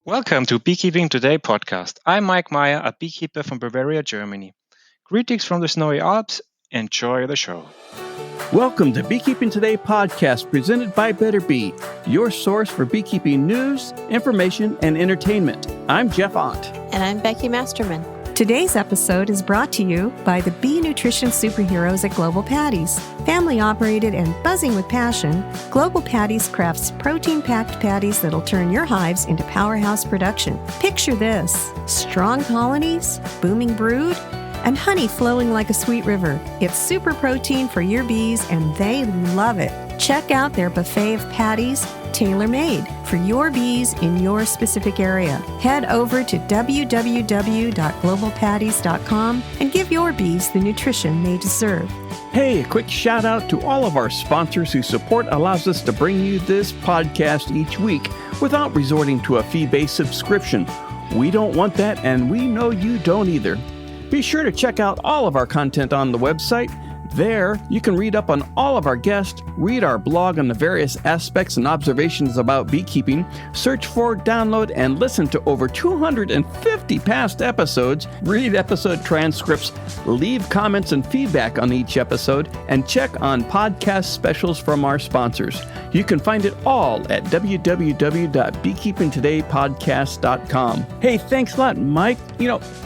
Welcome to Beekeeping Today podcast. I'm Mike Meyer, a beekeeper from Bavaria, Germany. Greetings from the snowy Alps. Enjoy the show. Welcome to Beekeeping Today podcast presented by Better Bee, your source for beekeeping news, information, and entertainment. I'm Jeff Ott. And I'm Becky Masterman. Today's episode is brought to you by the bee nutrition superheroes at Global Patties. Family operated and buzzing with passion, Global Patties crafts protein-packed patties that'll turn your hives into powerhouse production. Picture this: strong colonies, booming brood, and honey flowing like a sweet river. It's super protein for your bees, and they love it. Check out their buffet of patties, tailor-made for your bees in your specific area. Head over to www.globalpatties.com and give your bees the nutrition they deserve. Hey, a quick shout out to all of our sponsors whose support allows us to bring you this podcast each week without resorting to a fee-based subscription. We don't want that, and we know you don't either. Be sure to check out all of our content on the website. There, you can read up on all of our guests, read our blog on the various aspects and observations about beekeeping, search for, download, and listen to over 250 past episodes, read episode transcripts, leave comments and feedback on each episode, and check on podcast specials from our sponsors. You can find it all at www.beekeepingtodaypodcast.com. Hey, thanks a lot, Mike.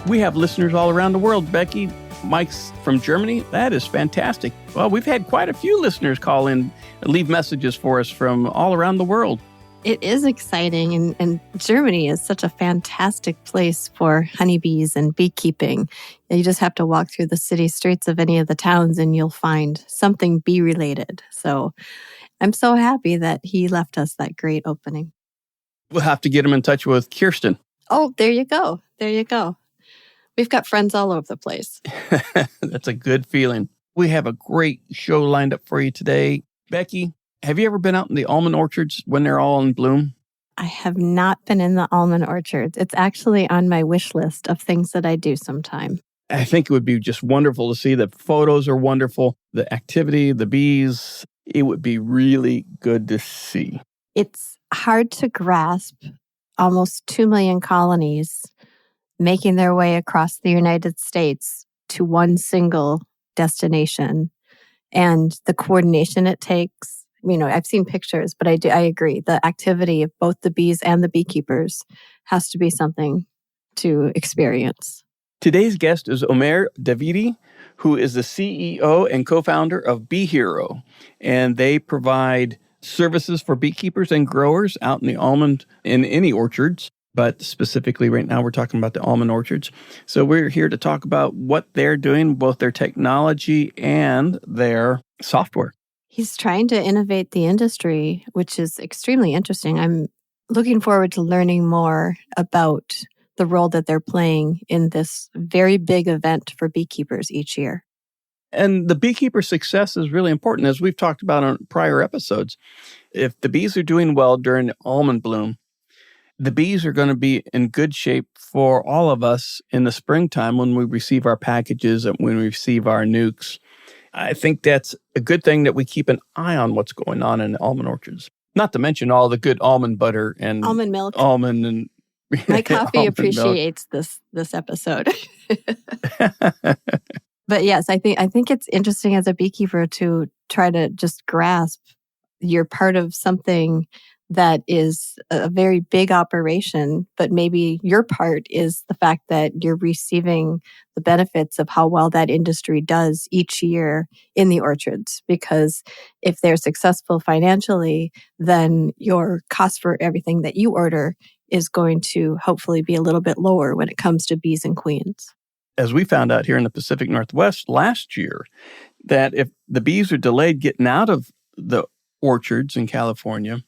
We have listeners all around the world, Becky. Mike's from Germany. That is fantastic. Well, we've had quite a few listeners call in, leave messages for us from all around the world. It is exciting, and Germany is such a fantastic place for honeybees and beekeeping. You just have to walk through the city streets of any of the towns and you'll find something bee-related. So I'm so happy that he left us that great opening. We'll have to get him in touch with Kirsten. Oh, there you go. There you go. We've got friends all over the place. That's a good feeling. We have a great show lined up for you today. Becky, have you ever been out in the almond orchards when they're all in bloom? I have not been in the almond orchards. It's actually on my wish list of things that I do sometime. I think it would be just wonderful to see. The photos are wonderful. The activity, the bees, it would be really good to see. It's hard to grasp almost 2 million colonies making their way across the United States to one single destination, and the coordination it takes. I've seen pictures, but I agree. The activity of both the bees and the beekeepers has to be something to experience. Today's guest is Omer Davidi, who is the CEO and co-founder of BeeHero, and they provide services for beekeepers and growers out in the almond in any orchards. But specifically right now, we're talking about the almond orchards. So we're here to talk about what they're doing, both their technology and their software. He's trying to innovate the industry, which is extremely interesting. I'm looking forward to learning more about the role that they're playing in this very big event for beekeepers each year. And the beekeeper success is really important, as we've talked about on prior episodes. If the bees are doing well during almond bloom, the bees are going to be in good shape for all of us in the springtime when we receive our packages and when we receive our nukes. I think that's a good thing that we keep an eye on what's going on in the almond orchards. Not to mention all the good almond butter and almond milk. Almond and my coffee appreciates this episode. But yes, I think it's interesting as a beekeeper to try to just grasp you're part of something that is a very big operation, but maybe your part is the fact that you're receiving the benefits of how well that industry does each year in the orchards. Because if they're successful financially, then your cost for everything that you order is going to hopefully be a little bit lower when it comes to bees and queens. As we found out here in the Pacific Northwest last year, that if the bees are delayed getting out of the orchards in California,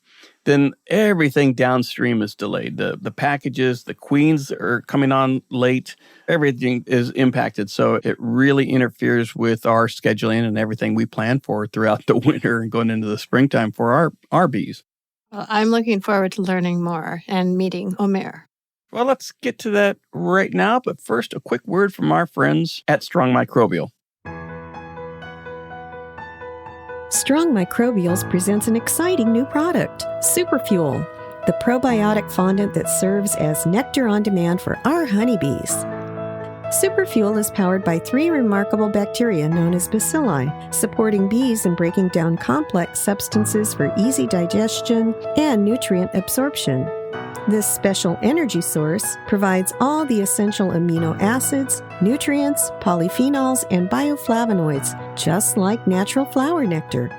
then everything downstream is delayed. The packages, the queens are coming on late. Everything is impacted. So it really interferes with our scheduling and everything we plan for throughout the winter and going into the springtime for our bees. Well, I'm looking forward to learning more and meeting Omer. Well, let's get to that right now. But first, a quick word from our friends at Strong Microbial. Strong Microbials presents an exciting new product, Superfuel. the probiotic fondant that serves as nectar on demand for our honeybees. Superfuel is powered by 3 remarkable bacteria known as bacilli, supporting bees in breaking down complex substances for easy digestion and nutrient absorption. This special energy source provides all the essential amino acids, nutrients, polyphenols, and bioflavonoids, just like natural flower nectar.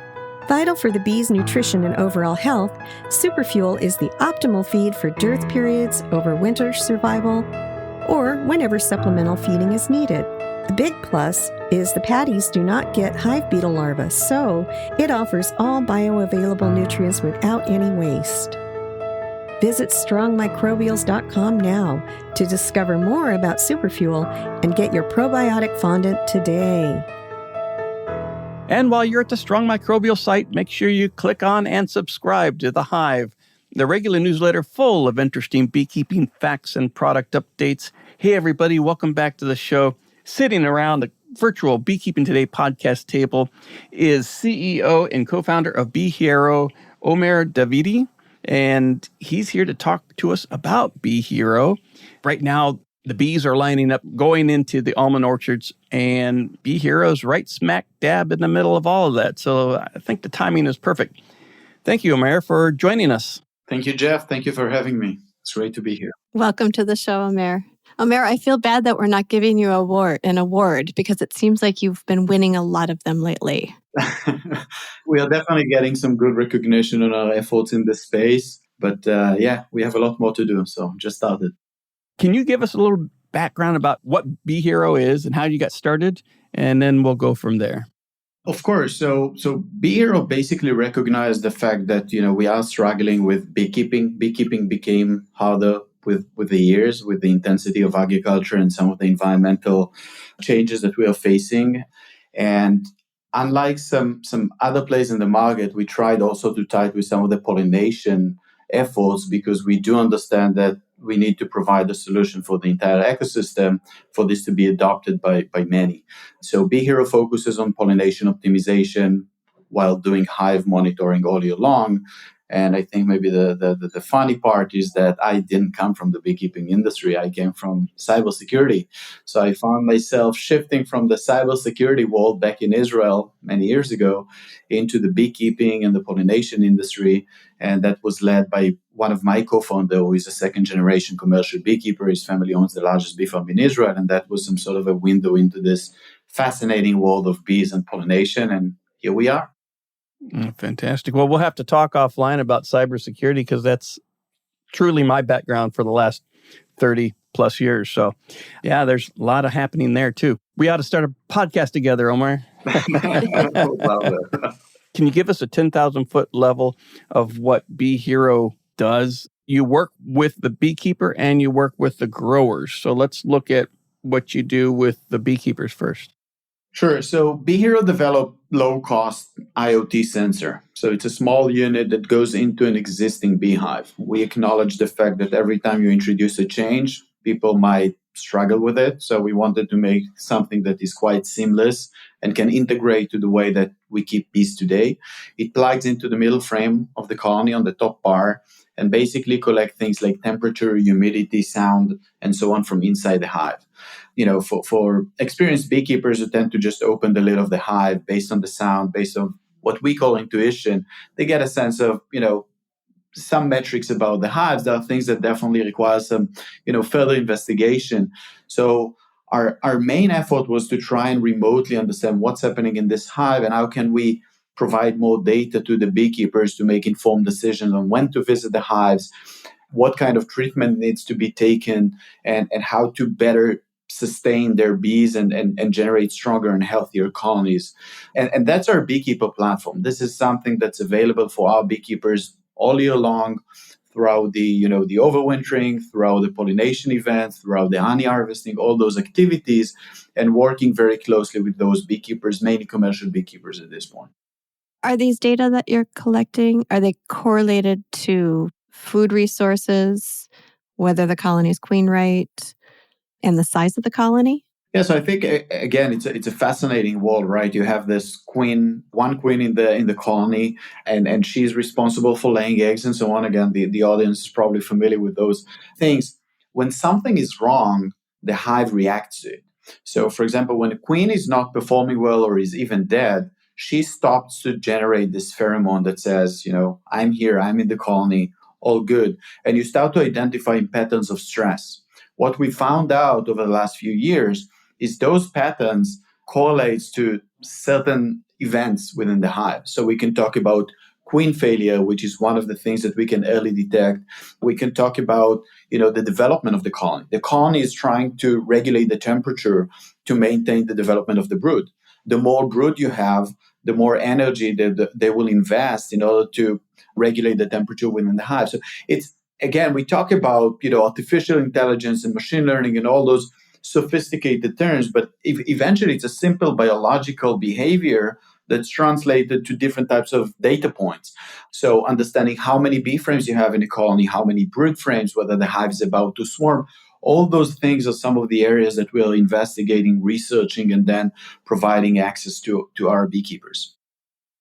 Vital for the bees' nutrition and overall health, Superfuel is the optimal feed for dearth periods, over winter survival, or whenever supplemental feeding is needed. The big plus is the patties do not get hive beetle larvae, so it offers all bioavailable nutrients without any waste. Visit strongmicrobials.com now to discover more about Superfuel and get your probiotic fondant today. And while you're at the Strong Microbial site, make sure you click on and subscribe to The Hive, the regular newsletter full of interesting beekeeping facts and product updates. Hey, everybody, welcome back to the show. Sitting around the virtual Beekeeping Today podcast table is CEO and co-founder of BeeHero, Omer Davidi. And he's here to talk to us about BeeHero. Right now, the bees are lining up, going into the almond orchards, and BeeHero's right smack dab in the middle of all of that. So I think the timing is perfect. Thank you, Omer, for joining us. Thank you, Jeff. Thank you for having me. It's great to be here. Welcome to the show, Omer. Omer, I feel bad that we're not giving you an award because it seems like you've been winning a lot of them lately. We are definitely getting some good recognition on our efforts in this space. But we have a lot more to do. So just started. Can you give us a little background about what BeeHero is and how you got started? And then we'll go from there. Of course. So BeeHero basically recognized the fact that, we are struggling with beekeeping. Beekeeping became harder with the years, with the intensity of agriculture and some of the environmental changes that we are facing. And unlike some other places in the market, we tried also to tie it with some of the pollination efforts because we do understand that we need to provide a solution for the entire ecosystem for this to be adopted by many. So BeeHero focuses on pollination optimization while doing hive monitoring all year long. And I think maybe the funny part is that I didn't come from the beekeeping industry. I came from cybersecurity. So I found myself shifting from the cybersecurity world back in Israel many years ago into the beekeeping and the pollination industry. And that was led by one of my co-founders, who is a second-generation commercial beekeeper. His family owns the largest bee farm in Israel. And that was some sort of a window into this fascinating world of bees and pollination. And here we are. Fantastic. Well, we'll have to talk offline about cybersecurity because that's truly my background for the last 30 plus years. So, yeah, there's a lot of happening there too. We ought to start a podcast together, Omer. Can you give us a 10,000 foot level of what BeeHero does? You work with the beekeeper and you work with the growers. So let's look at what you do with the beekeepers first. Sure. So BeeHero developed low-cost IoT sensor. So it's a small unit that goes into an existing beehive. We acknowledge the fact that every time you introduce a change, people might struggle with it. So we wanted to make something that is quite seamless and can integrate to the way that we keep bees today. It plugs into the middle frame of the colony on the top bar and basically collect things like temperature, humidity, sound, and so on from inside the hive. For experienced beekeepers who tend to just open the lid of the hive based on the sound, based on what we call intuition, they get a sense of, some metrics about the hives. There are things that definitely require some, further investigation. So our main effort was to try and remotely understand what's happening in this hive and how can we provide more data to the beekeepers to make informed decisions on when to visit the hives, what kind of treatment needs to be taken, and how to better sustain their bees and generate stronger and healthier colonies. And that's our beekeeper platform. This is something that's available for our beekeepers all year long throughout the overwintering, throughout the pollination events, throughout the honey harvesting, all those activities, and working very closely with those beekeepers, mainly commercial beekeepers at this point. Are these data that you're collecting, are they correlated to food resources, whether the colony is queen right, and the size of the colony? Yeah, so I think again, it's a fascinating world, right? You have this queen, one queen in the colony, and she's responsible for laying eggs and so on. Again, the audience is probably familiar with those things. When something is wrong, the hive reacts to it. So, for example, when a queen is not performing well or is even dead, she stops to generate this pheromone that says, I'm here, I'm in the colony, all good, and you start to identify patterns of stress. What we found out over the last few years is those patterns correlates to certain events within the hive. So we can talk about queen failure, which is one of the things that we can early detect. We can talk about, the development of the colony. The colony is trying to regulate the temperature to maintain the development of the brood. The more brood you have, the more energy they will invest in order to regulate the temperature within the hive. So it's, again, we talk about, artificial intelligence and machine learning and all those sophisticated terms, but eventually it's a simple biological behavior that's translated to different types of data points. So understanding how many bee frames you have in a colony, how many brood frames, whether the hive is about to swarm, all those things are some of the areas that we're investigating, researching, and then providing access to our beekeepers.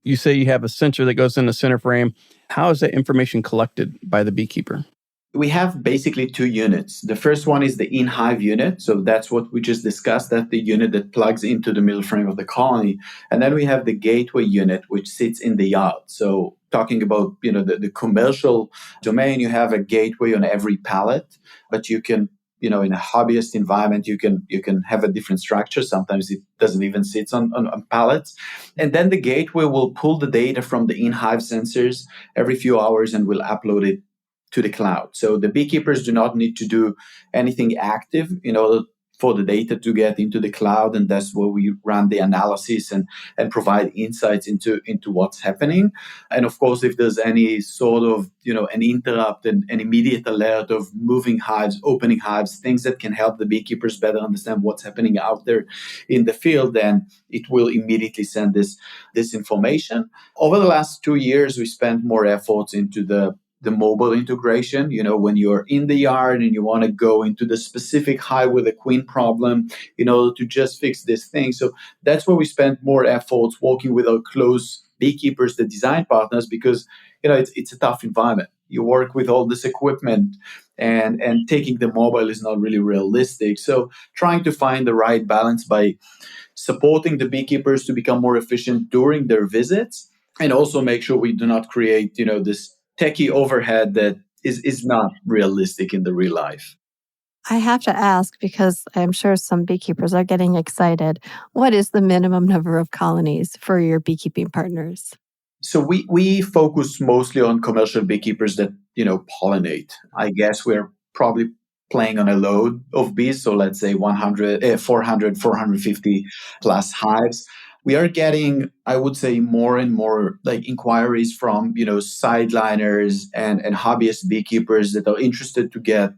You say you have a sensor that goes in the center frame. How is that information collected by the beekeeper? We have basically two units. The first one is the in-hive unit. So that's what we just discussed. That's the unit that plugs into the middle frame of the colony. And then we have the gateway unit, which sits in the yard. So talking about, the commercial domain, you have a gateway on every pallet, but you can, in a hobbyist environment, you can have a different structure. Sometimes it doesn't even sit on pallets. And then the gateway will pull the data from the in-hive sensors every few hours and will upload it to the cloud. So the beekeepers do not need to do anything active in order for the data to get into the cloud, and that's where we run the analysis and provide insights into what's happening. And of course, if there's any sort of an interrupt and an immediate alert of moving hives, opening hives, things that can help the beekeepers better understand what's happening out there in the field, then it will immediately send this information. Over the last 2 years, we spent more efforts into the mobile integration. When you're in the yard and you want to go into the specific hive with a queen problem in order to just fix this thing. So that's where we spend more efforts working with our close beekeepers, the design partners, because it's a tough environment. You work with all this equipment and taking the mobile is not really realistic. So trying to find the right balance by supporting the beekeepers to become more efficient during their visits, and also make sure we do not create this techie overhead that is not realistic in the real life. I have to ask, because I'm sure some beekeepers are getting excited, what is the minimum number of colonies for your beekeeping partners? So we focus mostly on commercial beekeepers that, pollinate. I guess we're probably playing on a load of bees. So let's say 400, 450 plus hives. We are getting, I would say, more and more like inquiries from, sideliners and hobbyist beekeepers that are interested to get,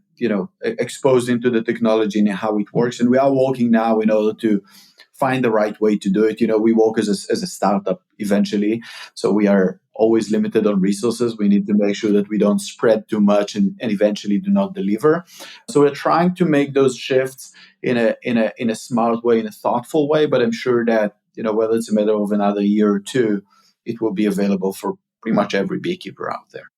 exposed into the technology and how it works. And we are working now in order to find the right way to do it. We work as a startup eventually. So we are always limited on resources. We need to make sure that we don't spread too much and eventually do not deliver. So we're trying to make those shifts in a smart way, in a thoughtful way. But I'm sure that, whether it's a matter of another year or two, it will be available for pretty much every beekeeper out there.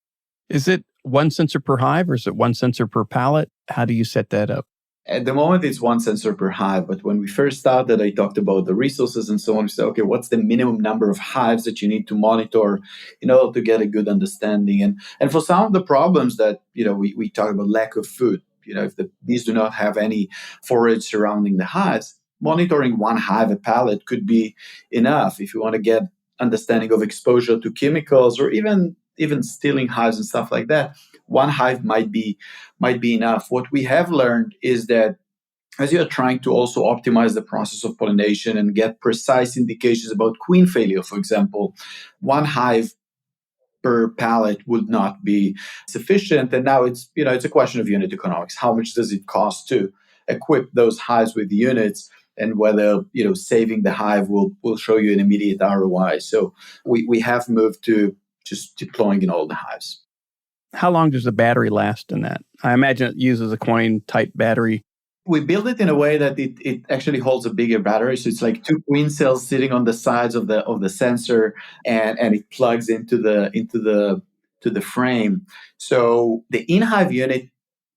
Is it one sensor per hive or is it one sensor per pallet? How do you set that up? At the moment, it's one sensor per hive. But when we first started, I talked about the resources and so on. We said, okay, what's the minimum number of hives that you need to monitor in order to get a good understanding? And for some of the problems that, we talk about lack of food, if the bees do not have any forage surrounding the hives, monitoring one hive a pallet could be enough. If you want to get understanding of exposure to chemicals or even stealing hives and stuff like that, one hive might be enough. What we have learned is that as you're trying to also optimize the process of pollination and get precise indications about queen failure, for example, one hive per pallet would not be sufficient. And now it's a question of unit economics. How much does it cost to equip those hives with units, and whether saving the hive will show you an immediate ROI. So we have moved to just deploying in all the hives. How long does the battery last in that? I imagine it uses a coin type battery. we build it in a way that it actually holds a bigger battery. So it's like two queen cells sitting on the sides of the sensor, and it plugs into the frame. So the in-hive unit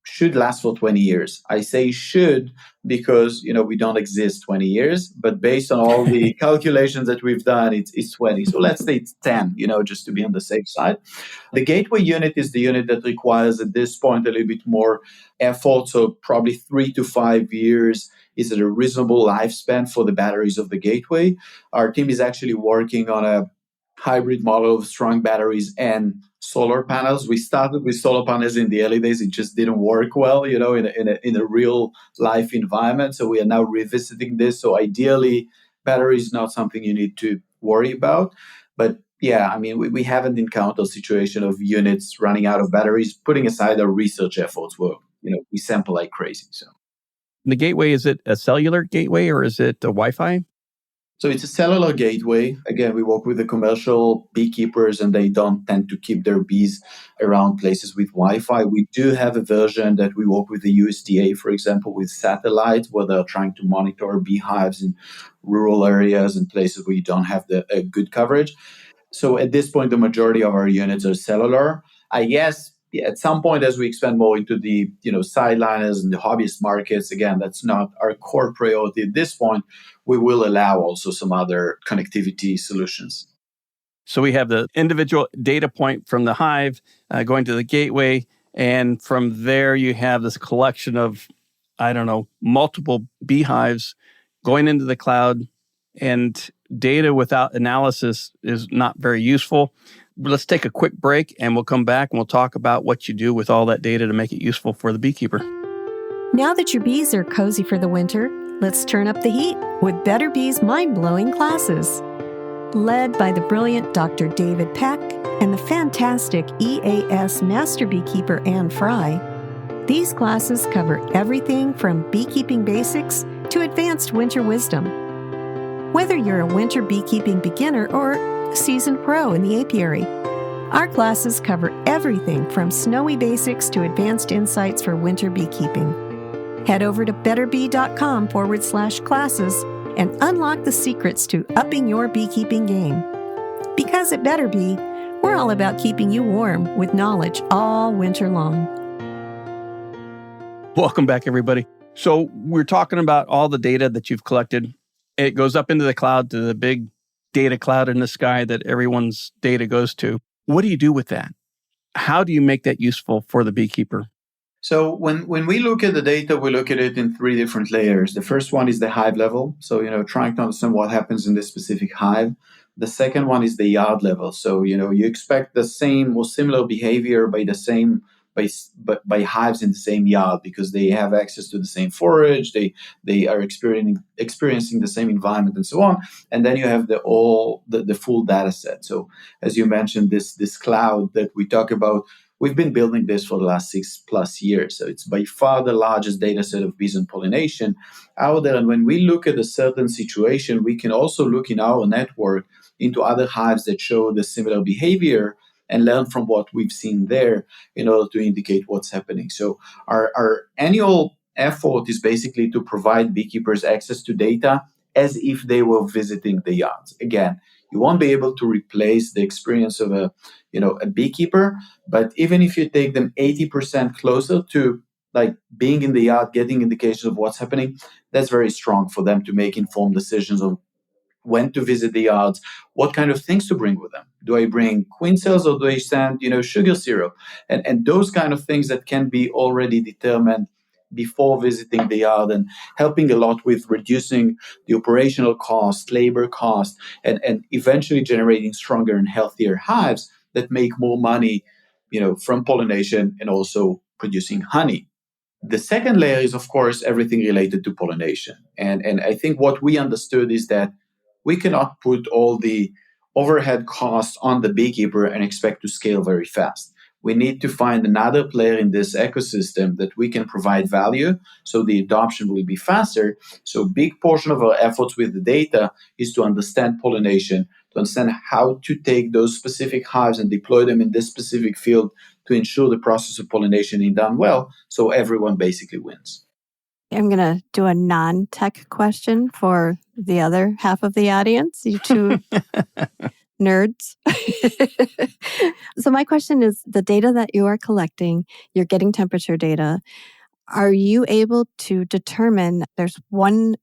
should last for 20 years. I say should because we don't exist 20 years, but based on all the calculations that we've done, it's 20. So let's say it's 10, just to be on the safe side. The gateway unit is the unit that requires at this point a little bit more effort. So probably 3 to 5 years is a reasonable lifespan for the batteries of the gateway. Our team is actually working on a hybrid model of strong batteries and solar panels. We started with solar panels in the early days. It just didn't work well, in a real life environment. So we are now revisiting this. So ideally, battery is not something you need to worry about. But yeah, I mean, we haven't encountered a situation of units running out of batteries, putting aside our research efforts where, we sample like crazy. So The gateway, is it a cellular gateway or is it a Wi-Fi? So it's a cellular gateway. Again, we work with the commercial beekeepers and they don't tend to keep their bees around places with Wi-Fi. We do have a version that we work with the USDA, for example, with satellite, where they're trying to monitor beehives in rural areas and places where you don't have the good coverage. So at this point, the majority of our units are cellular. I guess at some point, as we expand more into the sideliners and the hobbyist markets, again, that's not our core priority at this point. We will allow also some other connectivity solutions. So we have the individual data point from the hive going to the gateway, and from there you have this collection of, multiple beehives going into the cloud, and data without analysis is not very useful. Let's take a quick break and we'll come back and we'll talk about what you do with all that data to make it useful for the beekeeper. Now that your bees are cozy for the winter, let's turn up the heat with Better Bees mind-blowing classes. Led by the brilliant Dr. David Peck and the fantastic EAS Master Beekeeper Anne Fry, these classes cover everything from beekeeping basics to advanced winter wisdom. Whether you're a winter beekeeping beginner or a seasoned pro in the apiary, our classes cover everything from snowy basics to advanced insights for winter beekeeping. Head over to betterbee.com/classes and unlock the secrets to upping your beekeeping game. Because at Better Bee, we're all about keeping you warm with knowledge all winter long. Welcome back, everybody. So we're talking about all the data that you've collected. It goes up into the cloud, to the big data cloud in the sky that everyone's data goes to. What do you do with that? How do you make that useful for the beekeeper? So when we look at the data, we look at it in 3 different layers. The first one is the hive level. So, trying to understand what happens in this specific hive. The second one is the yard level. So, you expect the same or similar behavior by hives in the same yard because they have access to the same forage, they are experiencing the same environment and so on. And then you have the full data set. So as you mentioned, this cloud that we talk about, we've been building this for the last 6+ years. So it's by far the largest data set of bees and pollination out there. And when we look at a certain situation, we can also look in our network into other hives that show the similar behavior and learn from what we've seen there in order to indicate what's happening. So our annual effort is basically to provide beekeepers access to data as if they were visiting the yards. Again, you won't be able to replace the experience of a beekeeper, but even if you take them 80% closer to like being in the yard, getting indications of what's happening, that's very strong for them to make informed decisions on when to visit the yards, what kind of things to bring with them. Do I bring queen cells or do I send, sugar syrup? And those kind of things that can be already determined before visiting the yard, and helping a lot with reducing the operational cost, labor cost, and eventually generating stronger and healthier hives that make more money, from pollination and also producing honey. The second layer is, of course, everything related to pollination. And I think what we understood is that we cannot put all the overhead costs on the beekeeper and expect to scale very fast. We need to find another player in this ecosystem that we can provide value so the adoption will be faster. So a big portion of our efforts with the data is to understand pollination, to understand how to take those specific hives and deploy them in this specific field to ensure the process of pollination is done well, so everyone basically wins. I'm going to do a non-tech question for the other half of the audience, you two nerds. So my question is, the data that you are collecting, you're getting temperature data. Are you able to determine there's one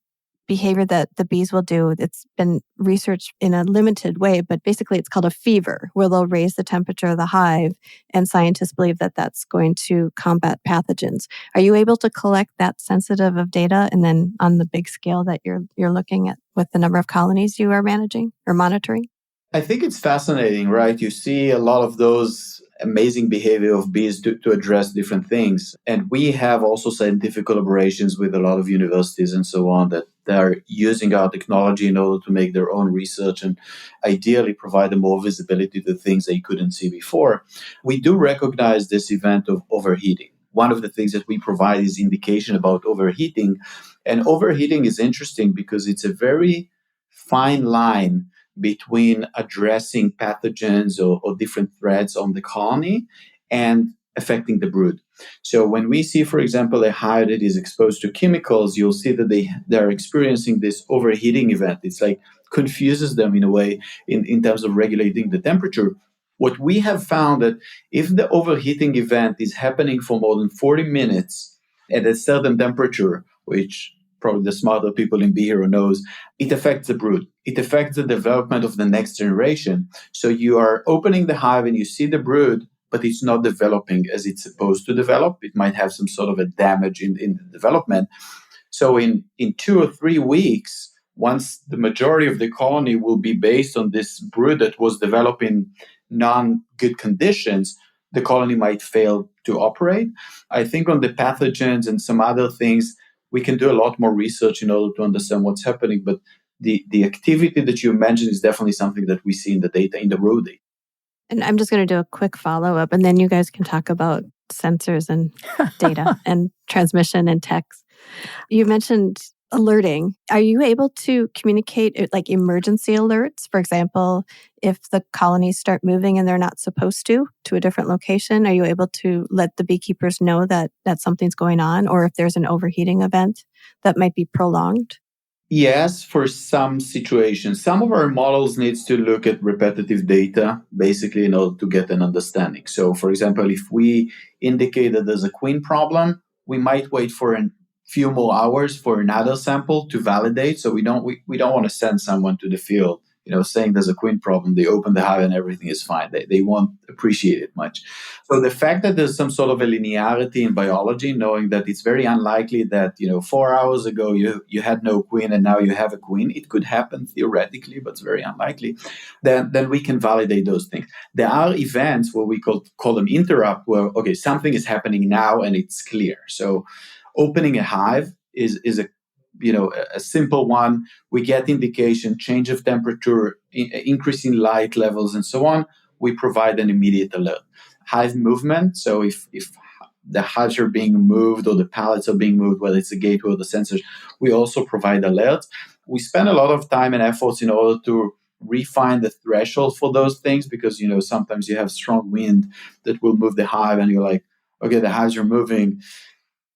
behavior that the bees will do? It's been researched in a limited way, but basically it's called a fever, where they'll raise the temperature of the hive, and scientists believe that that's going to combat pathogens. Are you able to collect that sensitive of data, and then on the big scale that you're looking at with the number of colonies you are managing or monitoring? I think it's fascinating, right? You see a lot of those amazing behavior of bees to address different things. And we have also scientific collaborations with a lot of universities and so on that are using our technology in order to make their own research and ideally provide them more visibility to things they couldn't see before. We do recognize this event of overheating. One of the things that we provide is indication about overheating. And overheating is interesting because it's a very fine line between addressing pathogens or different threats on the colony and affecting the brood. So when we see, for example, a hive that is exposed to chemicals, you'll see that they're experiencing this overheating event. It's like confuses them in a way in terms of regulating the temperature. What we have found that if the overheating event is happening for more than 40 minutes at a certain temperature, which probably the smarter people in BeeHero knows, it affects the brood. It affects the development of the next generation. So you are opening the hive and you see the brood, but it's not developing as it's supposed to develop. It might have some sort of a damage in the development. So in 2 or 3 weeks, once the majority of the colony will be based on this brood that was developed in non-good conditions, the colony might fail to operate. I think on the pathogens and some other things, we can do a lot more research in order to understand what's happening. But the activity that you mentioned is definitely something that we see in the data, in the raw data. And I'm just going to do a quick follow-up, and then you guys can talk about sensors and data and transmission and text. You mentioned alerting. Are you able to communicate like emergency alerts? For example, if the colonies start moving and they're not supposed to a different location, are you able to let the beekeepers know that something's going on, or if there's an overheating event that might be prolonged? Yes, for some situations. Some of our models needs to look at repetitive data, basically in order to get an understanding. So, for example, if we indicate that there's a queen problem, we might wait for a few more hours for another sample to validate. So we don't want to send someone to the field, saying there's a queen problem. They open the hive and everything is fine. They won't appreciate it much. So the fact that there's some sort of a linearity in biology, knowing that it's very unlikely that 4 hours ago you had no queen and now you have a queen, it could happen theoretically, but it's very unlikely. Then we can validate those things. There are events where we call them interrupt, where something is happening now and it's clear. So opening a hive is a simple one. We get indication, change of temperature, increasing light levels, and so on. We provide an immediate alert. Hive movement. So if the hives are being moved or the pallets are being moved, whether it's the gateway or the sensors, we also provide alerts. We spend a lot of time and efforts in order to refine the threshold for those things, because sometimes you have strong wind that will move the hive and you're like, okay, the hives are moving.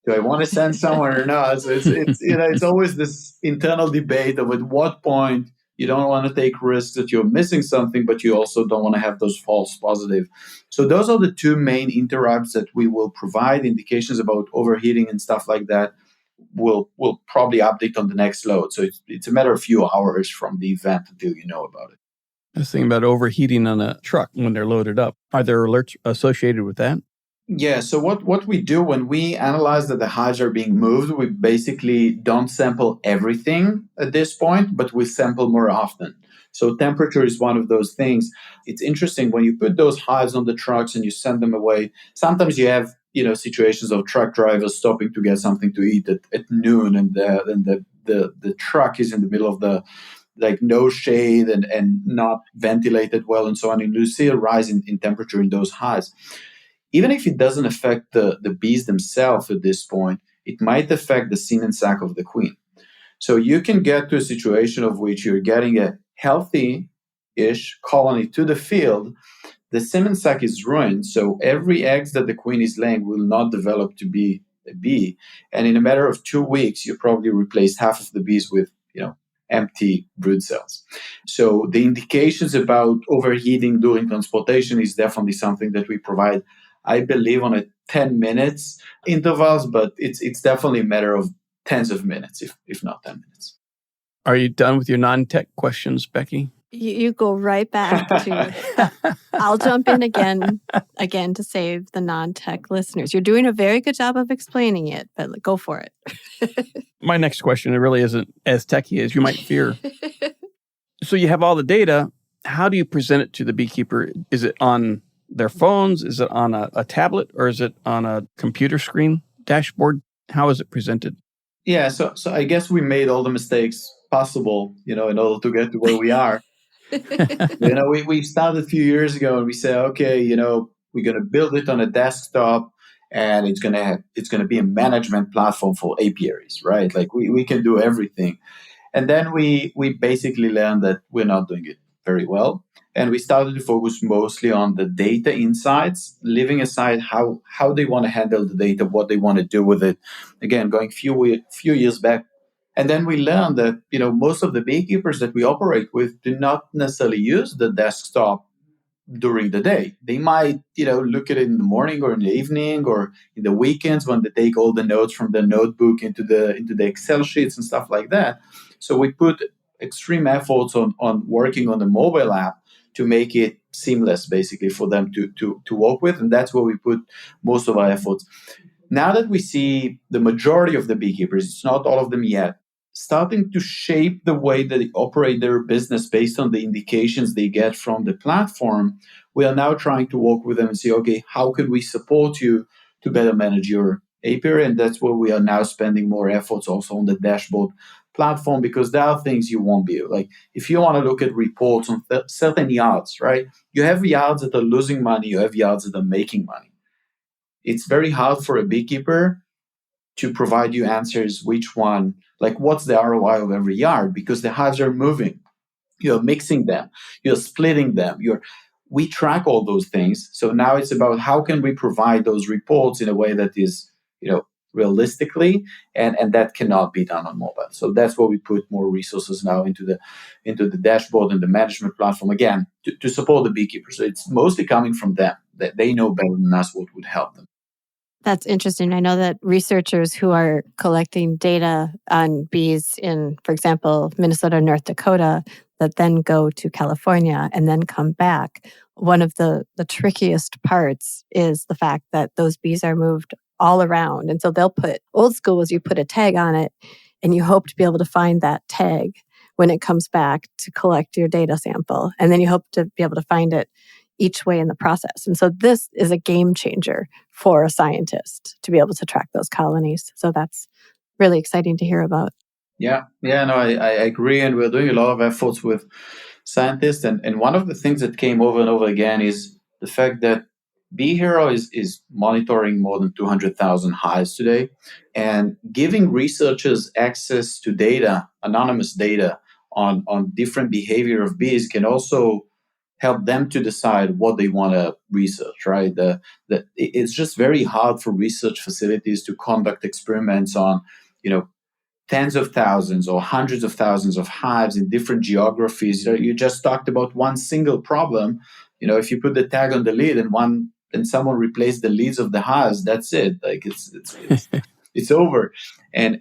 Do I want to send someone or not? So it's always this internal debate of at what point you don't want to take risks that you're missing something, but you also don't want to have those false positives. So those are the two main interrupts that we will provide. Indications about overheating and stuff like that will probably update on the next load. So it's a matter of a few hours from the event until you know about it. I was thinking about overheating on a truck when they're loaded up. Are there alerts associated with that? Yeah, so what we do when we analyze that the hives are being moved, we basically don't sample everything at this point, but we sample more often. So temperature is one of those things. It's interesting when you put those hives on the trucks and you send them away. Sometimes you have situations of truck drivers stopping to get something to eat at noon, and the truck is in the middle of the no shade and not ventilated well and so on. And you see a rise in temperature in those hives. Even if it doesn't affect the bees themselves at this point, it might affect the semen sac of the queen. So you can get to a situation of which you're getting a healthy-ish colony to the field. The semen sac is ruined, so every egg that the queen is laying will not develop to be a bee. And in a matter of 2 weeks, you probably replaced half of the bees with, empty brood cells. So the indications about overheating during transportation is definitely something that we provide, I believe, on a 10 minutes intervals, but it's definitely a matter of tens of minutes, if not 10 minutes. Are you done with your non-tech questions, Becky? You go right back to, I'll jump in again to save the non-tech listeners. You're doing a very good job of explaining it, but go for it. My next question, it really isn't as techy as you might fear. So you have all the data. How do you present it to the beekeeper? Is it on their phones? Is it on a tablet? Or is it on a computer screen dashboard? How is it presented? Yeah, so I guess we made all the mistakes possible, in order to get to where we are. We started a few years ago and we said, okay, we're going to build it on a desktop and it's going to be a management platform for apiaries, right? Like we can do everything. And then we basically learned that we're not doing it very well. And we started to focus mostly on the data insights, leaving aside how they want to handle the data, what they want to do with it. Again, going few years back. And then we learned that, most of the beekeepers that we operate with do not necessarily use the desktop during the day. They might, look at it in the morning or in the evening or in the weekends when they take all the notes from the notebook into the Excel sheets and stuff like that. So we put extreme efforts on working on the mobile app to make it seamless, basically, for them to work with. And that's where we put most of our efforts. Now that we see the majority of the beekeepers, it's not all of them yet, starting to shape the way that they operate their business based on the indications they get from the platform, we are now trying to work with them and say, okay, how can we support you to better manage your apiary? And that's where we are now spending more efforts also on the dashboard platform, because there are things you won't be like if you want to look at reports on certain yards, right? You have yards that are losing money, you have yards that are making money. It's very hard for a beekeeper to provide you answers which one, like what's the ROI of every yard, because the hives are moving. You're mixing them, you're splitting them, we track all those things. So now it's about how can we provide those reports in a way that is, realistically, and that cannot be done on mobile. So that's where we put more resources now into the dashboard and the management platform, again, to support the beekeepers. So it's mostly coming from them, that they know better than us what would help them. That's interesting. I know that researchers who are collecting data on bees in, for example, Minnesota, North Dakota, that then go to California and then come back, one of the trickiest parts is the fact that those bees are moved all around. And so they'll put, old school was you put a tag on it and you hope to be able to find that tag when it comes back to collect your data sample. And then you hope to be able to find it each way in the process. And so this is a game changer for a scientist to be able to track those colonies. So that's really exciting to hear about. Yeah, no, I agree. And we're doing a lot of efforts with scientists. And one of the things that came over and over again is the fact that BeeHero is monitoring more than 200,000 hives today, and giving researchers access to data, anonymous data on different behavior of bees can also help them to decide what they want to research, right? It's just very hard for research facilities to conduct experiments on, tens of thousands or hundreds of thousands of hives in different geographies. You just talked about one single problem. If you put the tag on the lid and someone replaced the lids of the hives, that's it. Like it's over. And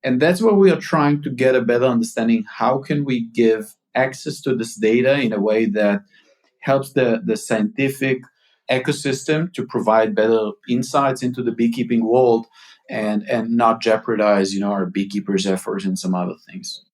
that's where we are trying to get a better understanding. How can we give access to this data in a way that helps the scientific ecosystem to provide better insights into the beekeeping world and not jeopardize, our beekeepers' efforts and some other things.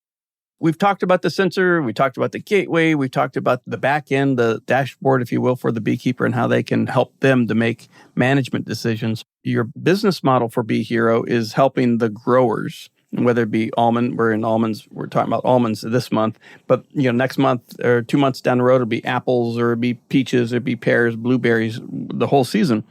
We've talked about the sensor, we talked about the gateway, we talked about the back end, the dashboard, if you will, for the beekeeper and how they can help them to make management decisions. Your business model for BeeHero is helping the growers, whether it be almond, we're talking about almonds this month, but next month or 2 months down the road, it'll be apples or it'll be peaches, it'll be pears, blueberries, the whole season.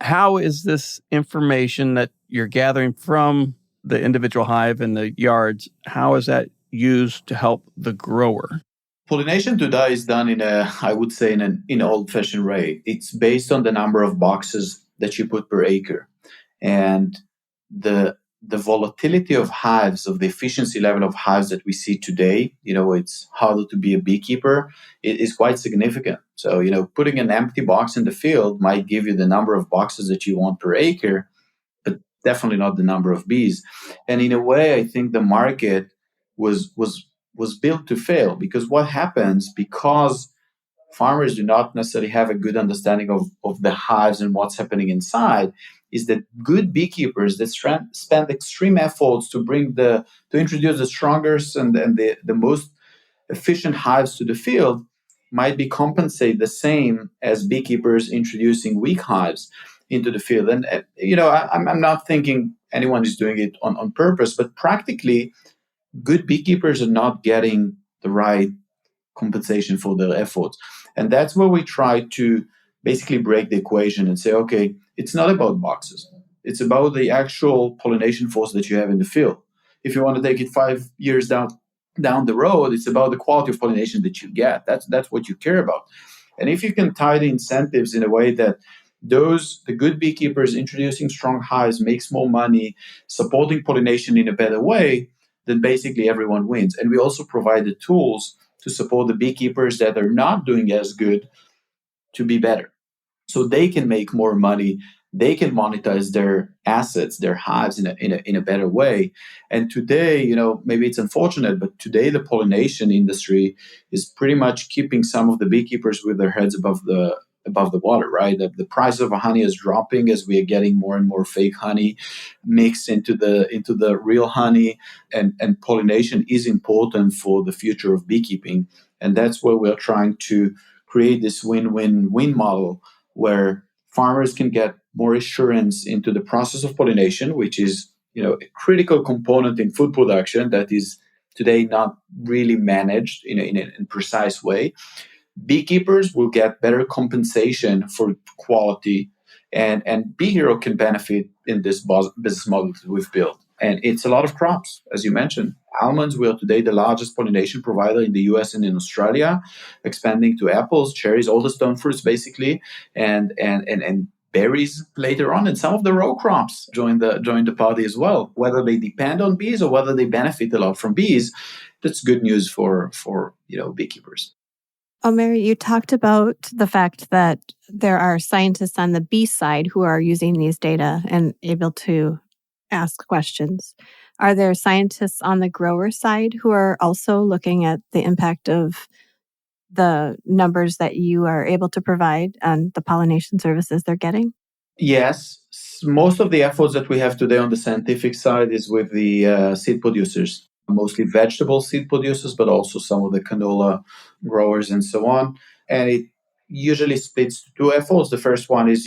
How is this information that you're gathering from the individual hive and the yards, how is that used to help the grower? Pollination today is done in an old-fashioned way. It's based on the number of boxes that you put per acre. And the volatility of hives, of the efficiency level of hives that we see today, it's harder to be a beekeeper, it is quite significant. So, putting an empty box in the field might give you the number of boxes that you want per acre, but definitely not the number of bees. And in a way, I think the market was built to fail, because what happens, because farmers do not necessarily have a good understanding of the hives and what's happening inside, is that good beekeepers that spend extreme efforts to introduce the strongest and the most efficient hives to the field might be compensated the same as beekeepers introducing weak hives into the field. And I'm not thinking anyone is doing it on purpose, but practically good beekeepers are not getting the right compensation for their efforts. And that's where we try to basically break the equation and say, okay, it's not about boxes. It's about the actual pollination force that you have in the field. If you want to take it 5 years down the road, it's about the quality of pollination that you get. That's what you care about. And if you can tie the incentives in a way that the good beekeepers introducing strong hives makes more money, supporting pollination in a better way, then basically everyone wins. And we also provide the tools to support the beekeepers that are not doing as good to be better. So they can make more money, they can monetize their assets, their hives in a better way. And today, maybe it's unfortunate, but today the pollination industry is pretty much keeping some of the beekeepers with their heads above the water, right? The price of honey is dropping as we are getting more and more fake honey mixed into the real honey, and pollination is important for the future of beekeeping. And that's where we're trying to create this win-win-win model where farmers can get more assurance into the process of pollination, which is a critical component in food production that is today not really managed in a precise way. Beekeepers will get better compensation for quality, and BeeHero can benefit in this business model that we've built. And it's a lot of crops, as you mentioned. Almonds, we are today the largest pollination provider in the US and in Australia, expanding to apples, cherries, all the stone fruits basically, and berries later on, and some of the row crops join the party as well. Whether they depend on bees or whether they benefit a lot from bees, that's good news for beekeepers. Omer, you talked about the fact that there are scientists on the bee side who are using these data and able to ask questions. Are there scientists on the grower side who are also looking at the impact of the numbers that you are able to provide and the pollination services they're getting? Yes. Most of the efforts that we have today on the scientific side is with the seed producers, mostly vegetable seed producers, but also some of the canola growers and so on. And it usually splits to two efforts. The first one is,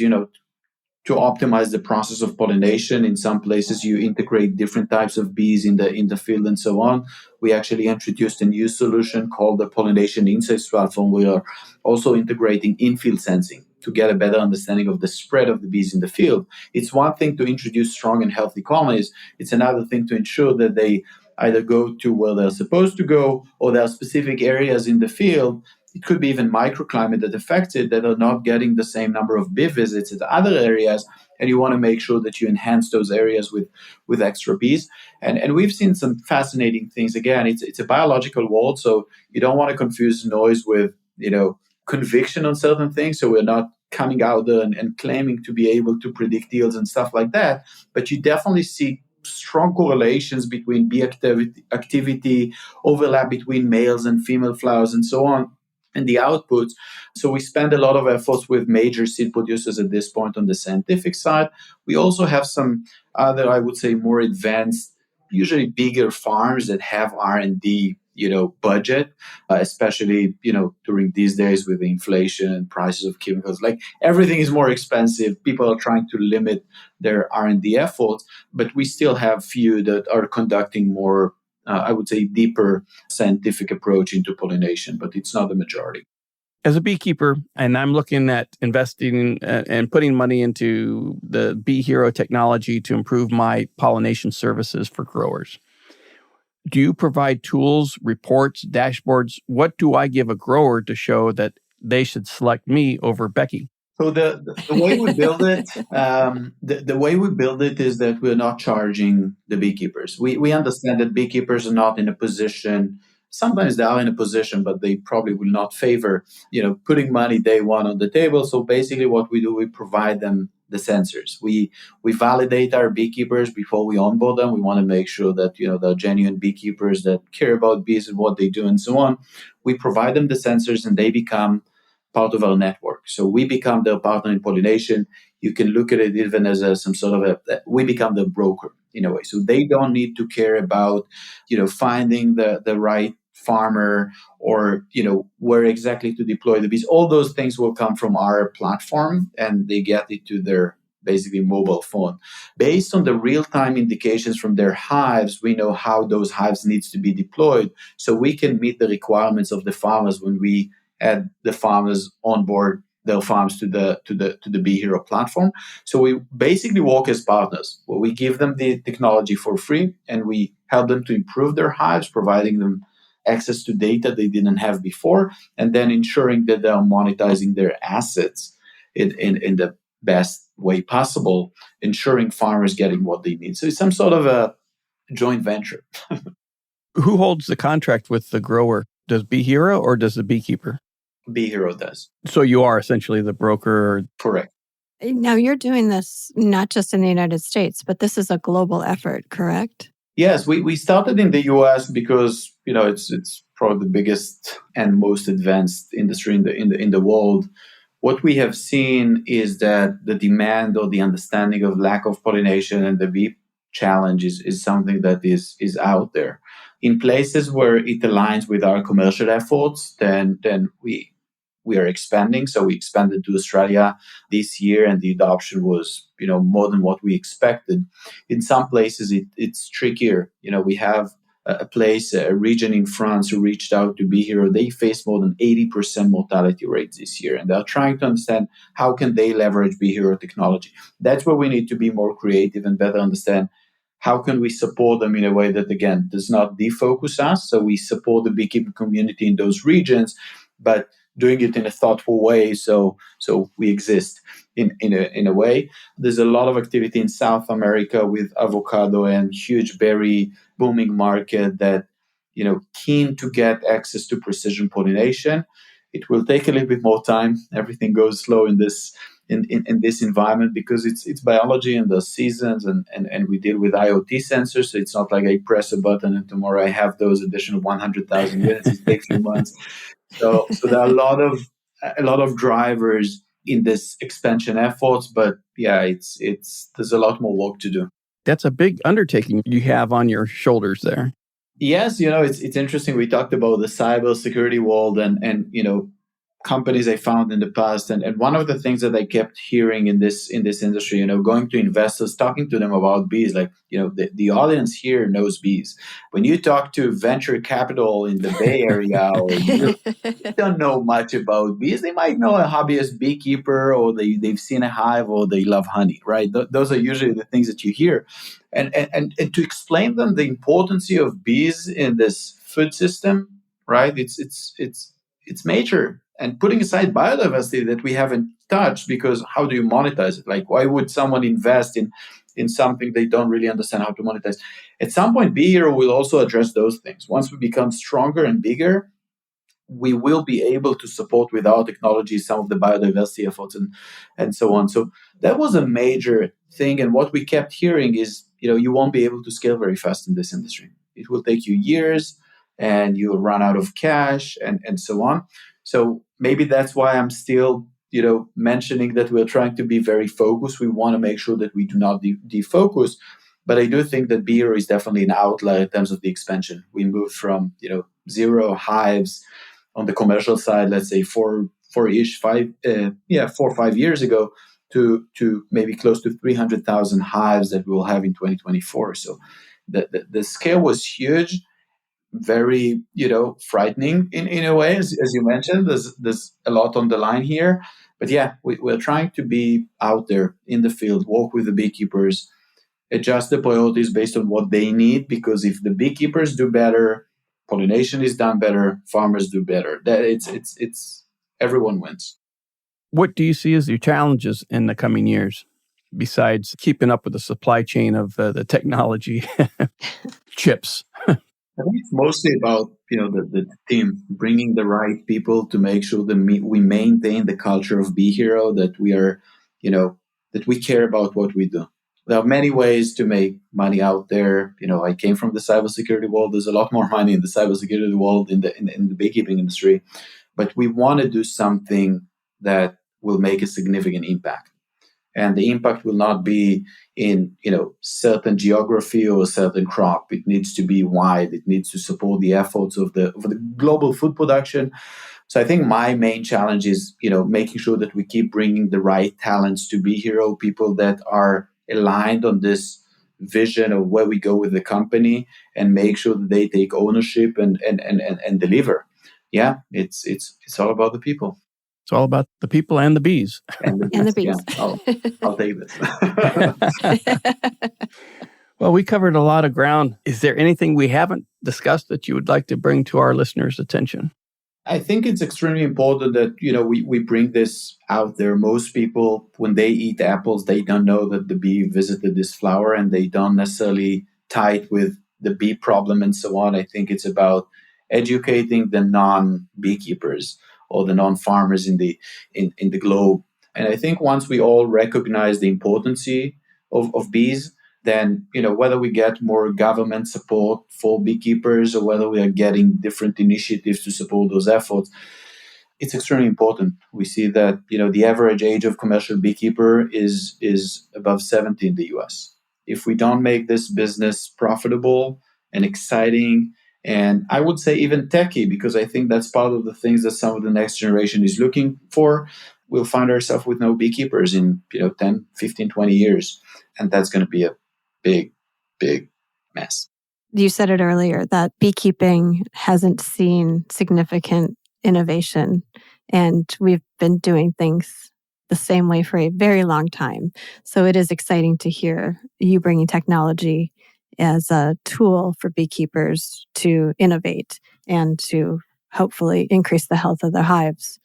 to optimize the process of pollination. In some places, you integrate different types of bees in the field and so on. We actually introduced a new solution called the Pollination Insights platform. We are also integrating in-field sensing to get a better understanding of the spread of the bees in the field. It's one thing to introduce strong and healthy colonies. It's another thing to ensure that they either go to where they're supposed to go, or there are specific areas in the field. It could be even microclimate that affects it, that are not getting the same number of bee visits as other areas, and you want to make sure that you enhance those areas with extra bees. And we've seen some fascinating things. Again, it's a biological world, so you don't want to confuse noise with conviction on certain things. So we're not coming out there and claiming to be able to predict yields and stuff like that. But you definitely see strong correlations between bee activity, overlap between males and female flowers, and so on, and the outputs. So we spend a lot of efforts with major seed producers at this point on the scientific side. We also have some other, I would say, more advanced, usually bigger farms that have R&D budget, especially during these days with the inflation and prices of chemicals. Like, everything is more expensive. People are trying to limit their R&D efforts, but we still have few that are conducting more, I would say, deeper scientific approach into pollination, but it's not the majority. As a beekeeper, and I'm looking at investing and putting money into the BeeHero technology to improve my pollination services for growers. Do you provide tools, reports, dashboards? What do I give a grower to show that they should select me over Becky? So the way we build it, the way we build it is that we're not charging the beekeepers. We understand that beekeepers are not in a position. Sometimes they are in a position, but they probably will not favor, putting money day one on the table. So basically, what we do, we provide them the sensors. We validate our beekeepers before we onboard them. We want to make sure that they're genuine beekeepers that care about bees and what they do and so on. We provide them the sensors, and they become part of our network. So we become their partner in pollination. You can look at it even as some sort of we become the broker in a way. So they don't need to care about, finding the right farmer or, where exactly to deploy the bees. All those things will come from our platform, and they get it to their basically mobile phone. Based on the real-time indications from their hives, we know how those hives needs to be deployed. So we can meet the requirements of the farmers when we add the farmers on board their farms to the BeeHero platform. So we basically work as partners, where we give them the technology for free, and we help them to improve their hives, providing them access to data they didn't have before, and then ensuring that they are monetizing their assets in the best way possible, ensuring farmers getting what they need. So it's some sort of a joint venture. Who holds the contract with the grower? Does BeeHero or does the beekeeper? BeeHero does. So you are essentially the broker? Correct. Now you're doing this not just in the United States, but this is a global effort, correct? Yes, we started in the US because it's probably the biggest and most advanced industry in the world. What we have seen is that the demand or the understanding of lack of pollination and the bee challenge is something that is out there. In places where it aligns with our commercial efforts, then we are expanding. So we expanded to Australia this year, and the adoption was, more than what we expected. In some places, it's trickier. We have a region in France who reached out to BeeHero. They faced more than 80% mortality rates this year, and they're trying to understand how can they leverage BeeHero technology. That's where we need to be more creative and better understand how can we support them in a way that, again, does not defocus us. So we support the beekeeping community in those regions, but doing it in a thoughtful way, so we exist in a way. There's a lot of activity in South America with avocado and huge berry booming market that keen to get access to precision pollination. It will take a little bit more time. Everything goes slow in this environment because it's biology and the seasons, and we deal with IoT sensors. So it's not like I press a button and tomorrow I have those additional 100,000 units. It takes a few months. So there are a lot of drivers in this expansion efforts, but yeah, it's there's a lot more work to do. That's a big undertaking you have on your shoulders there. Yes, it's interesting. We talked about the cybersecurity world and companies I found in the past, and one of the things that I kept hearing in this industry, going to investors, talking to them about bees, like the audience here knows bees. When you talk to venture capital in the Bay Area, or they don't know much about bees. They might know a hobbyist beekeeper, or they've seen a hive, or they love honey, right? Those are usually the things that you hear, and to explain them the importance of bees in this food system, right? It's major. And putting aside biodiversity that we haven't touched, because how do you monetize it? Like, why would someone invest in something they don't really understand how to monetize? At some point, BeeHero will also address those things. Once we become stronger and bigger, we will be able to support with our technology some of the biodiversity efforts and so on. So that was a major thing. And what we kept hearing is, you won't be able to scale very fast in this industry. It will take you years, and you'll run out of cash and so on. So maybe that's why I'm still, mentioning that we're trying to be very focused. We want to make sure that we do not defocus. But I do think that BeeHero is definitely an outlier in terms of the expansion. We moved from, 0 hives on the commercial side, let's say 4 or 5 years ago, to maybe close to 300,000 hives that we will have in 2024. So the scale was huge. Very, frightening in a way, as you mentioned. There's a lot on the line here, but yeah, we're trying to be out there in the field, work with the beekeepers, adjust the priorities based on what they need. Because if the beekeepers do better, pollination is done better, farmers do better. That it's everyone wins. What do you see as your challenges in the coming years, besides keeping up with the supply chain of the technology chips? I think it's mostly about the team, bringing the right people to make sure that we maintain the culture of BeeHero, that we are that we care about what we do. There are many ways to make money out there. I came from the cybersecurity world. There's a lot more money in the cybersecurity world in the beekeeping industry, but we want to do something that will make a significant impact. And the impact will not be in certain geography or a certain crop. It needs to be wide. It needs to support the efforts of the global food production. So I think my main challenge is making sure that we keep bringing the right talents to BeeHero, people that are aligned on this vision of where we go with the company, and make sure that they take ownership and deliver. Yeah, it's all about the people. It's all about the people and the bees. And the bees. Yeah, I'll take this. Well, we covered a lot of ground. Is there anything we haven't discussed that you would like to bring to our listeners' attention? I think it's extremely important that we bring this out there. Most people, when they eat apples, they don't know that the bee visited this flower, and they don't necessarily tie it with the bee problem and so on. I think it's about educating the non-beekeepers or the non-farmers in the globe. And I think once we all recognize the importance of bees, then whether we get more government support for beekeepers or whether we are getting different initiatives to support those efforts, it's extremely important. We see that the average age of commercial beekeeper is above 70 in the US. If we don't make this business profitable and exciting, and I would say even techy, because I think that's part of the things that some of the next generation is looking for, we'll find ourselves with no beekeepers in 10, 15, 20 years. And that's going to be a big, big mess. You said it earlier that beekeeping hasn't seen significant innovation, and we've been doing things the same way for a very long time. So it is exciting to hear you bringing technology as a tool for beekeepers to innovate and to hopefully increase the health of their hives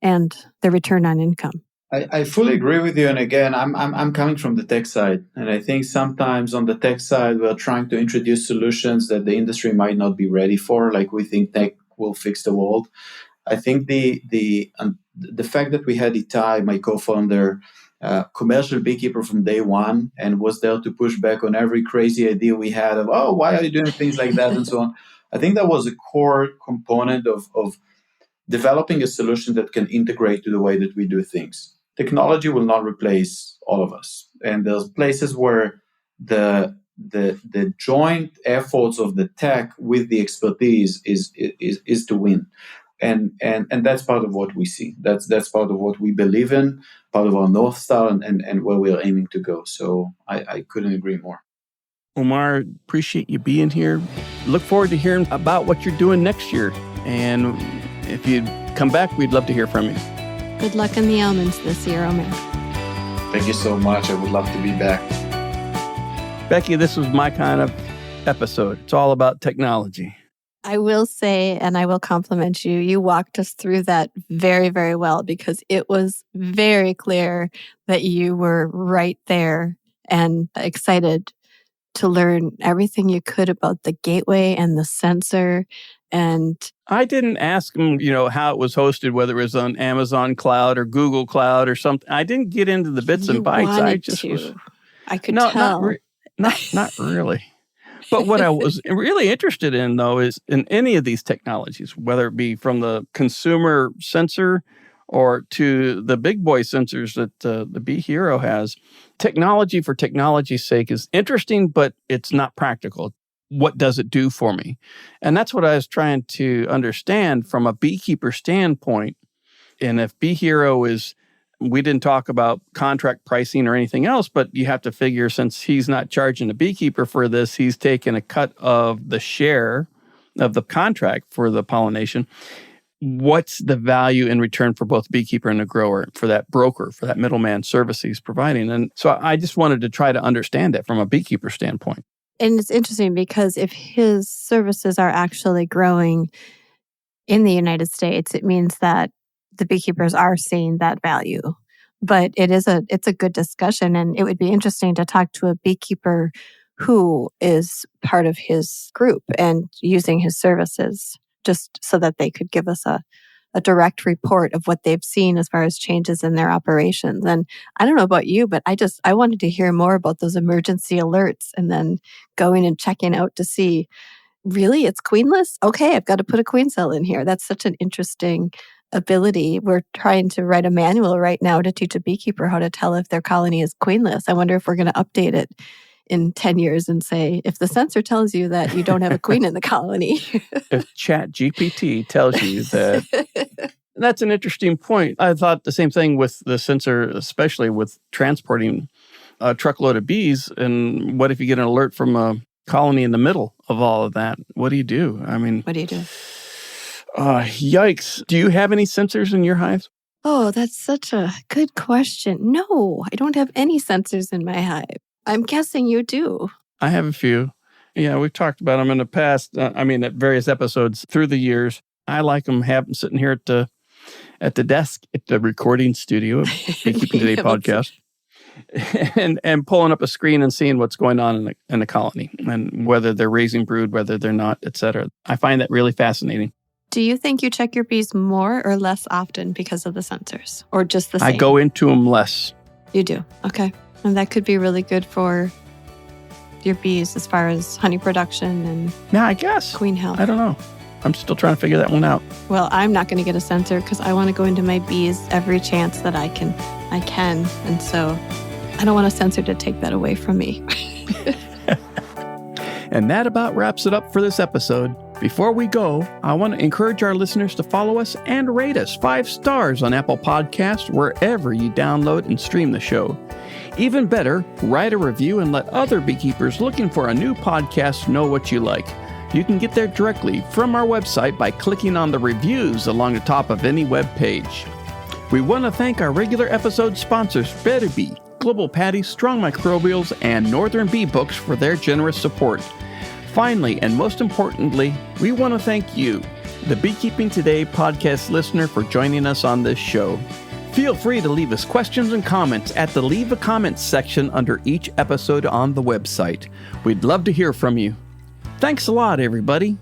and the return on income. I fully agree with you. And again, I'm coming from the tech side. And I think sometimes on the tech side, we're trying to introduce solutions that the industry might not be ready for. Like we think tech will fix the world. I think the fact that we had Itai, my co-founder, commercial beekeeper from day one, and was there to push back on every crazy idea we had of, why are you doing things like that and so on. I think that was a core component of developing a solution that can integrate to the way that we do things. Technology will not replace all of us. And there's places where the joint efforts of the tech with the expertise is to win. And that's part of what we see. That's part of what we believe in, part of our North Star and where we're aiming to go. So I couldn't agree more. Omer, appreciate you being here. Look forward to hearing about what you're doing next year. And if you come back, we'd love to hear from you. Good luck in the almonds this year, Omer. Thank you so much. I would love to be back. Becky, this was my kind of episode. It's all about technology. I will say, and I will compliment you, you walked us through that very, very well, because it was very clear that you were right there and excited to learn everything you could about the gateway and the sensor. And I didn't ask him, how it was hosted, whether it was on Amazon Cloud or Google Cloud or something. I didn't get into the bits and bytes. I just was. I could tell. Not really. But what I was really interested in, though, is in any of these technologies, whether it be from the consumer sensor or to the big boy sensors that the BeeHero has, technology for technology's sake is interesting, but it's not practical. What does it do for me? And that's what I was trying to understand from a beekeeper standpoint. And if BeeHero is, we didn't talk about contract pricing or anything else, but you have to figure, since he's not charging a beekeeper for this, he's taking a cut of the share of the contract for the pollination. What's the value in return for both the beekeeper and the grower, for that broker, for that middleman service he's providing? And so I just wanted to try to understand it from a beekeeper standpoint. And it's interesting because if his services are actually growing in the United States, it means that the beekeepers are seeing that value. But it's a good discussion, and it would be interesting to talk to a beekeeper who is part of his group and using his services, just so that they could give us a direct report of what they've seen as far as changes in their operations. And I don't know about you, but I wanted to hear more about those emergency alerts, and then going and checking out to see, really, it's queenless? Okay, I've got to put a queen cell in here. That's such an interesting ability. We're trying to write a manual right now to teach a beekeeper how to tell if their colony is queenless. I wonder if we're going to update it in 10 years and say, if the sensor tells you that you don't have a queen in the colony. If Chat GPT tells you that. That's an interesting point. I thought the same thing with the sensor, especially with transporting a truckload of bees. And what if you get an alert from a colony in the middle of all of that? What do you do? I mean, what do you do? Yikes. Do you have any sensors in your hives? Oh, that's such a good question. No, I don't have any sensors in my hive. I'm guessing you do. I have a few. Yeah, we've talked about them in the past. At various episodes through the years. I like them, have them sitting here at the desk at the recording studio of Beekeeping Today podcast. And pulling up a screen and seeing what's going on in the colony, and whether they're raising brood, whether they're not, etc. I find that really fascinating. Do you think you check your bees more or less often because of the sensors, or just the same? I go into them less. You do? Okay. And that could be really good for your bees as far as honey production and I guess. Queen health. I don't know. I'm still trying to figure that one out. Well, I'm not going to get a sensor because I want to go into my bees every chance that I can. And so I don't want a sensor to take that away from me. And that about wraps it up for this episode. Before we go, I want to encourage our listeners to follow us and rate us 5 stars on Apple Podcasts, wherever you download and stream the show. Even better, write a review and let other beekeepers looking for a new podcast know what you like. You can get there directly from our website by clicking on the reviews along the top of any web page. We want to thank our regular episode sponsors, Better Bee, Global Patties, Strong Microbials, and Northern Bee Books for their generous support. Finally, and most importantly, we want to thank you, the Beekeeping Today podcast listener, for joining us on this show. Feel free to leave us questions and comments at the Leave a Comment section under each episode on the website. We'd love to hear from you. Thanks a lot, everybody.